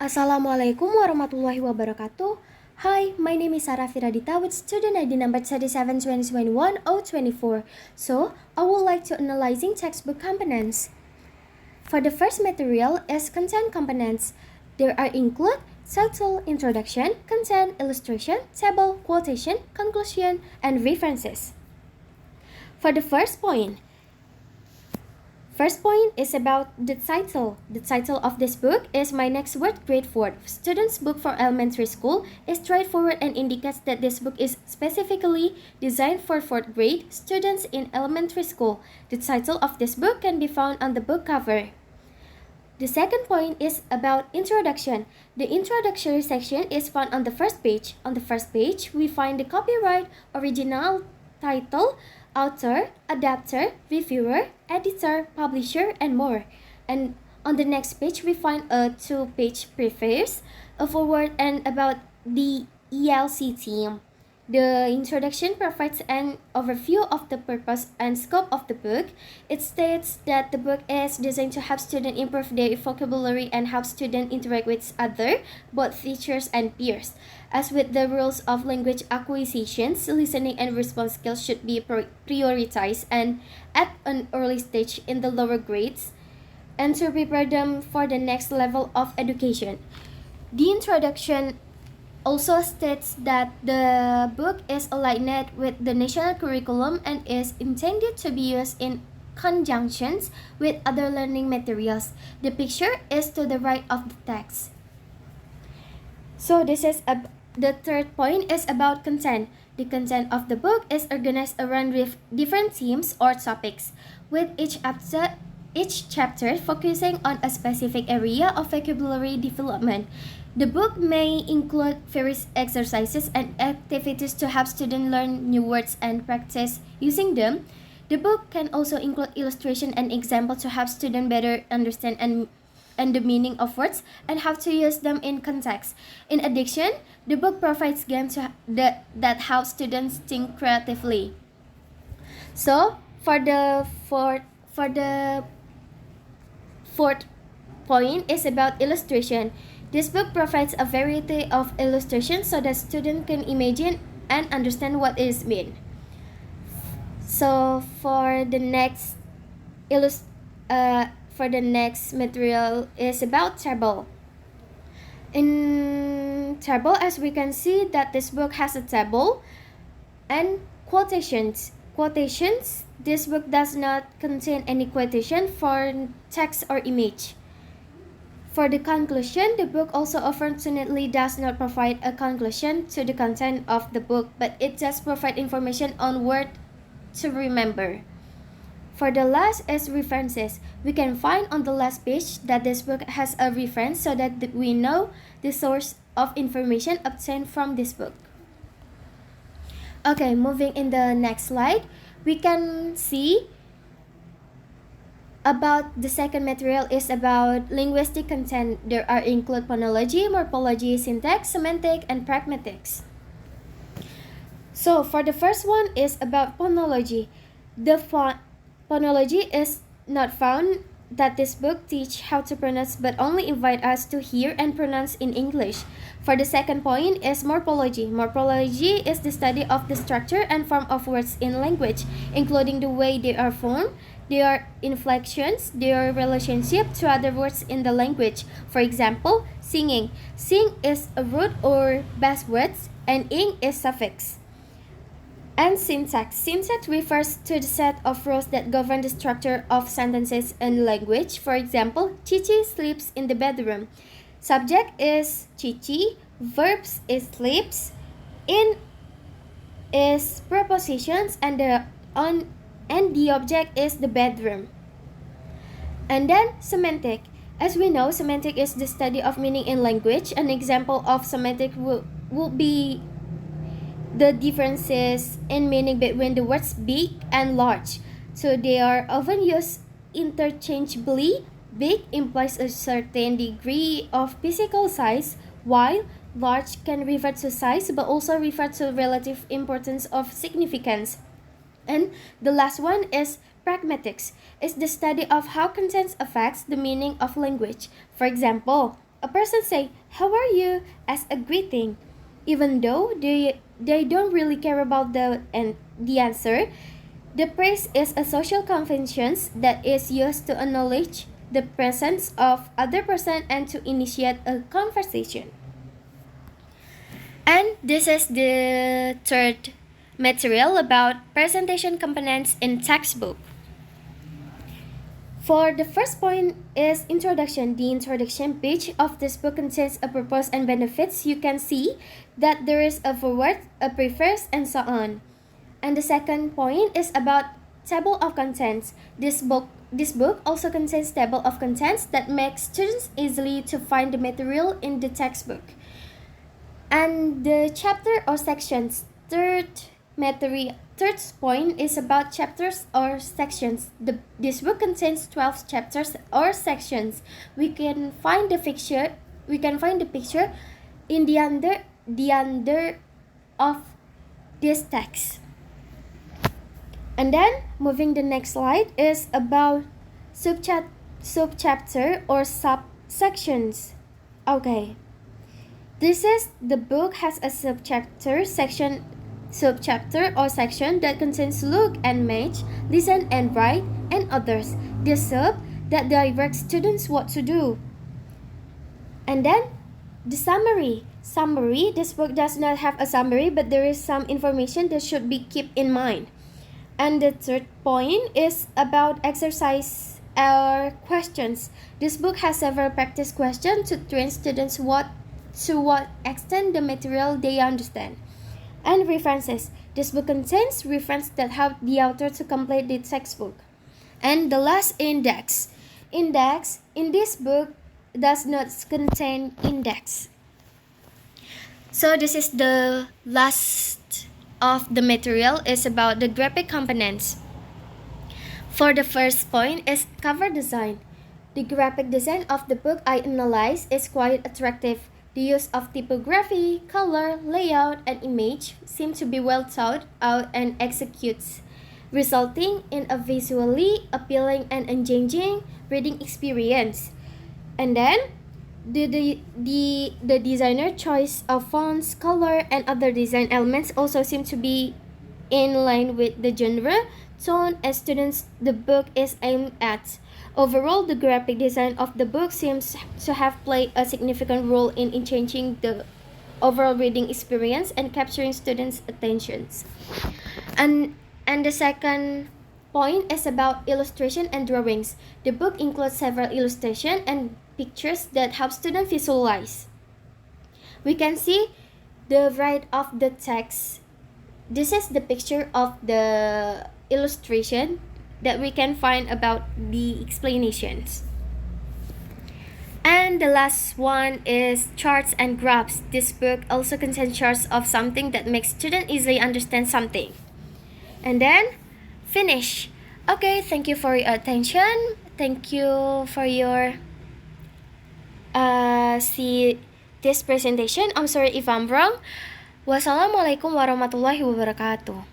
Assalamualaikum warahmatullahi wabarakatuh. Hi, my name is Firadita with student ID number 37-2021-024. So, I would like to analyzing textbook components. For the first material is content components. There are include title, introduction, content, illustration, table, quotation, conclusion, and references. For the first point is about the title. The title of this book is My Next Word, Grade 4. Students' book for elementary school is straightforward and indicates that this book is specifically designed for 4th grade students in elementary school. The title of this book can be found on the book cover. The second point is about introduction. The introductory section is found on the first page. On the first page, we find the copyright, original title, author, adapter, reviewer, editor, publisher, and more. And on the next page, we find a 2-page preface, a foreword, and about the ELC team. The introduction provides an overview of the purpose and scope of the book. It states that the book is designed to help students improve their vocabulary and help students interact with others, both teachers and peers. As with the rules of language acquisitions, listening and response skills should be prioritized and at an early stage in the lower grades and to prepare them for the next level of education. The introduction also states that the book is aligned with the national curriculum and is intended to be used in conjunctions with other learning materials. The picture is to the right of the text. So the third point is about content. The content of the book is organized around different themes or topics, with each chapter focusing on a specific area of vocabulary development. The book may include various exercises and activities to help students learn new words and practice using them. The book can also include illustration and example to help students better understand and the meaning of words and how to use them in context. In addition, the book provides games that help students think creatively. So, for the fourth point is about illustration. This book provides a variety of illustrations so that students can imagine and understand what is meant. So for the next material is about table. In table, as we can see that this book has a table and quotations. This book does not contain any quotation for text or image. For the conclusion, the book also unfortunately does not provide a conclusion to the content of the book, but it does provide information on word to remember. For the last is references. We can find on the last page that this book has a reference so that we know the source of information obtained from this book. Okay, moving in the next slide, we can see about the second material is about linguistic content. There are include phonology, morphology, syntax, semantic, and pragmatics. So for the first one is about phonology. The phonology is not found that this book teach how to pronounce but only invite us to hear and pronounce in English. For the second point is morphology. Morphology is the study of the structure and form of words in language, including the way they are formed, their inflections, their relationship to other words in the language. For example, singing. Sing is a root or base word and ing is suffix. And syntax. Syntax refers to the set of rules that govern the structure of sentences in language. For example, Chichi sleeps in the bedroom. Subject is Chichi, verbs is sleeps, in is prepositions, and the object is the bedroom. And then semantic. As we know, semantic is the study of meaning in language. An example of semantic would be the differences in meaning between the words big and large. So they are often used interchangeably. Big implies a certain degree of physical size, while large can refer to size but also refer to relative importance of significance. And the last one is pragmatics. It's the study of how content affects the meaning of language. For example, a person say, "How are you?" as a greeting. Even though they don't really care about the answer, the praise is a social convention that is used to acknowledge the presence of other person and to initiate a conversation. And this is the third material about presentation components in textbook. For the first point is introduction. The introduction page of this book contains a purpose and benefits. You can see that there is a foreword, a preface, and so on. And the second point is about table of contents. This book also contains table of contents that makes students easily to find the material in the textbook. And the chapter or sections. Third point is about chapters or sections. This book contains 12 chapters or sections. We can find the picture in the under of this text. And then moving the next slide is about subchapter or subsections. Okay. This is the book has a subchapter or section that contains look and match, listen and write, and others. The sub that directs students what to do. And then the summary. This book does not have a summary, but there is some information that should be kept in mind. And the third point is about exercise or questions. This book has several practice questions to train students to what extent the material they understand. And references. This book contains references that help the author to complete the textbook. And the last, index. Index in this book does not contain index. So this is the last of the material is about the graphic components. For the first point is cover design. The graphic design of the book I analyze is quite attractive. The use of typography, color, layout, and image seem to be well thought out and executed, resulting in a visually appealing and engaging reading experience. And then, the designer choice of fonts, color, and other design elements also seem to be in line with the genre, tone, and students the book is aimed at. Overall, the graphic design of the book seems to have played a significant role in changing the overall reading experience and capturing students' attentions. And the second point is about illustration and drawings. The book includes several illustrations and pictures that help students visualize. We can see the right of the text. This is the picture of the illustration that we can find about the explanations. And the last one is charts and graphs. This book also contains charts of something that makes students easily understand something. And then finish. Okay, thank you for your attention. Thank you for your see this presentation. I'm sorry if I'm wrong. Wassalamualaikum warahmatullahi wabarakatuh.